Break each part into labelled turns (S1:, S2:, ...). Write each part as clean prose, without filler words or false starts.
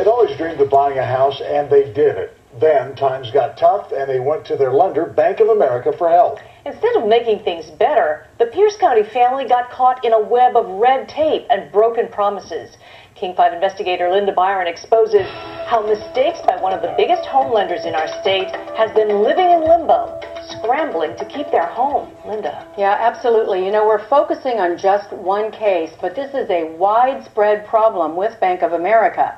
S1: They'd always dreamed of buying a house, and they did it. Then times got tough, and they went to their lender, Bank of America, for help.
S2: Instead of making things better, the Pierce County family got caught in a web of red tape and broken promises. King 5 investigator Linda Byron exposes how mistakes by one of the biggest home lenders in our state has been living in limbo, scrambling to keep their home. Linda.
S3: Yeah, absolutely. You know, we're focusing on just one case, but this is a widespread problem with Bank of America.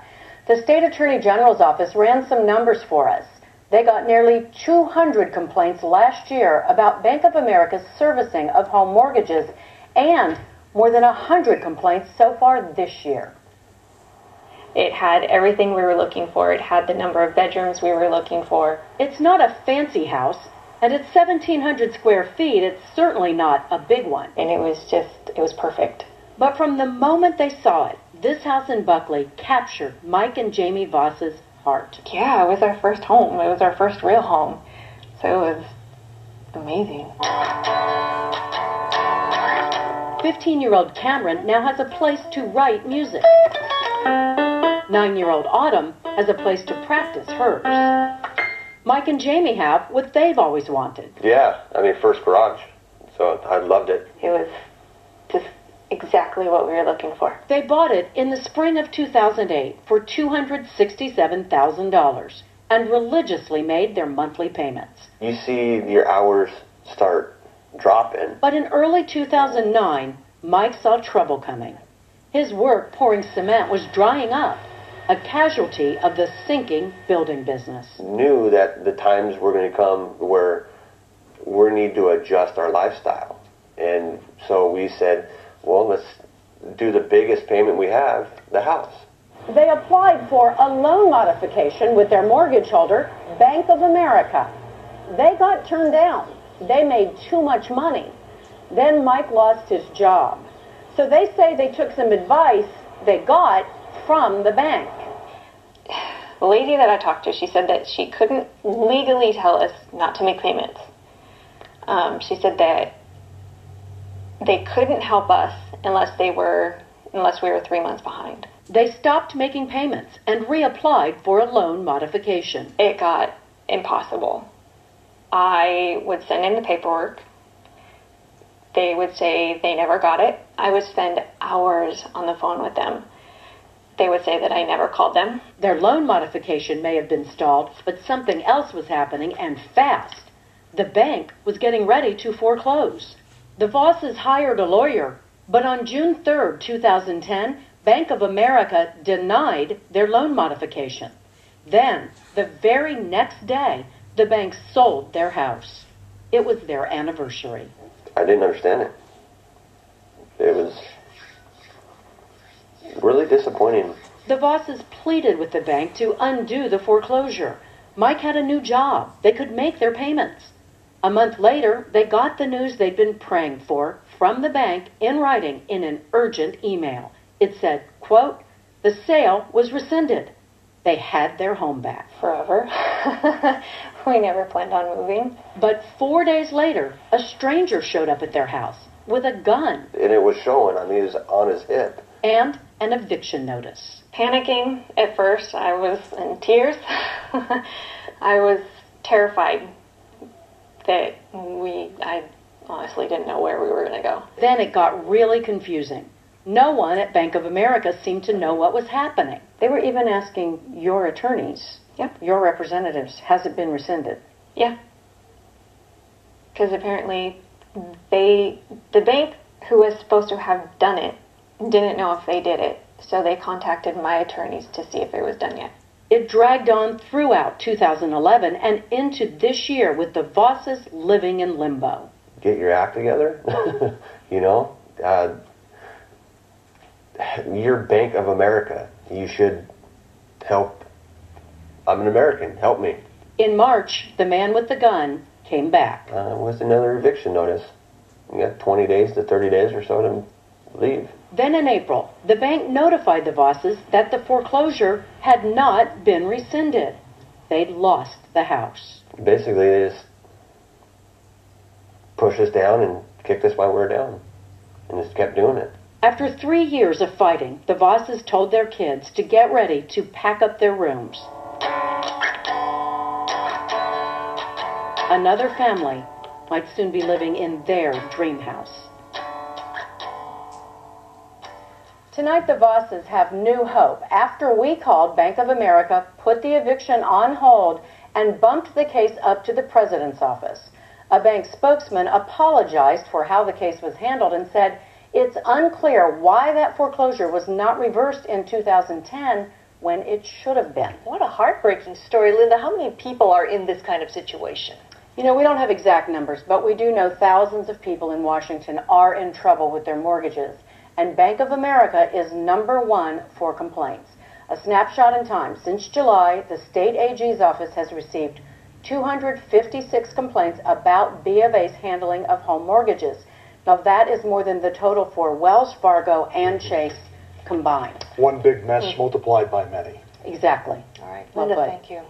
S3: The State Attorney General's office ran some numbers for us. They got nearly 200 complaints last year about Bank of America's servicing of home mortgages and more than 100 complaints so far this year.
S4: It had everything we were looking for. It had the number of bedrooms we were looking for.
S3: It's not a fancy house, and at 1,700 square feet, it's certainly not a big one.
S4: And it was perfect.
S3: But from the moment they saw it, this house in Buckley captured Mike and Jamie Voss's heart.
S4: Yeah, it was our first home. It was our first real home. So it was amazing.
S3: 15-year-old Cameron now has a place to write music. 9-year-old Autumn has a place to practice hers. Mike and Jamie have what they've always wanted.
S5: Yeah, I mean, first garage. So I loved it.
S4: It was just exactly what we were looking for.
S3: They bought it in the spring of 2008 for $267,000 and religiously made their monthly payments.
S5: You see your hours start dropping.
S3: But in early 2009, Mike saw trouble coming. His work pouring cement was drying up, a casualty of the sinking building business.
S5: Knew that the times were going to come where we need to adjust our lifestyle. And so we said, well, let's do the biggest payment we have, the house.
S3: They applied for a loan modification with their mortgage holder, Bank of America. They got turned down. They made too much money. Then Mike lost his job. So they say they took some advice they got from the bank.
S4: The lady that I talked to, she said that she couldn't legally tell us not to make payments. She said that they couldn't help us unless we were 3 months behind.
S3: They stopped making payments and reapplied for a loan modification.
S4: It got impossible. I would send in the paperwork. They would say they never got it. I would spend hours on the phone with them. They would say that I never called them.
S3: Their loan modification may have been stalled, but something else was happening, and fast. The bank was getting ready to foreclose. The Vosses hired a lawyer, but on June 3rd, 2010, Bank of America denied their loan modification. Then, the very next day, the bank sold their house. It was their anniversary.
S5: I didn't understand it. It was really disappointing.
S3: The Vosses pleaded with the bank to undo the foreclosure. Mike had a new job. They could make their payments. A month later, they got the news they'd been praying for from the bank in writing in an urgent email. It said, quote, the sale was rescinded. They had their home back.
S4: Forever. We never planned on moving.
S3: But 4 days later, a stranger showed up at their house with a gun.
S5: And it was showing. I mean, it was on his hip.
S3: And an eviction notice.
S4: Panicking at first. I was in tears. I was terrified that I honestly didn't know where we were going to go.
S3: Then it got really confusing. No one at Bank of America seemed to know what was happening. They were even asking your attorneys, your representatives, has it been rescinded?
S4: Yeah. Because apparently the bank who was supposed to have done it didn't know if they did it. So they contacted my attorneys to see if it was done yet.
S3: It dragged on throughout 2011 and into this year with the Vosses living in limbo.
S5: Get your act together. You know, you're Bank of America. You should help. I'm an American. Help me.
S3: In March, the man with the gun came back.
S5: With another eviction notice. You got 20 days to 30 days or so to leave.
S3: Then in April, the bank notified the Vosses that the foreclosure had not been rescinded. They'd lost the house.
S5: Basically, they just pushed us down and kicked us while we were down. And just kept doing it.
S3: After 3 years of fighting, the Vosses told their kids to get ready to pack up their rooms. Another family might soon be living in their dream house. Tonight, the Vosses have new hope after we called Bank of America, put the eviction on hold, and bumped the case up to the president's office. A bank spokesman apologized for how the case was handled and said it's unclear why that foreclosure was not reversed in 2010 when it should have been.
S2: What a heartbreaking story, Linda. How many people are in this kind of situation?
S3: You know, we don't have exact numbers, but we do know thousands of people in Washington are in trouble with their mortgages. And Bank of America is #1 for complaints. A snapshot in time. Since July, the state AG's office has received 256 complaints about B of A's handling of home mortgages. Now, that is more than the total for Wells Fargo and Chase combined.
S1: One big mess multiplied by many.
S3: Exactly.
S2: All right,
S3: Well
S2: Linda,
S3: put.
S2: thank you.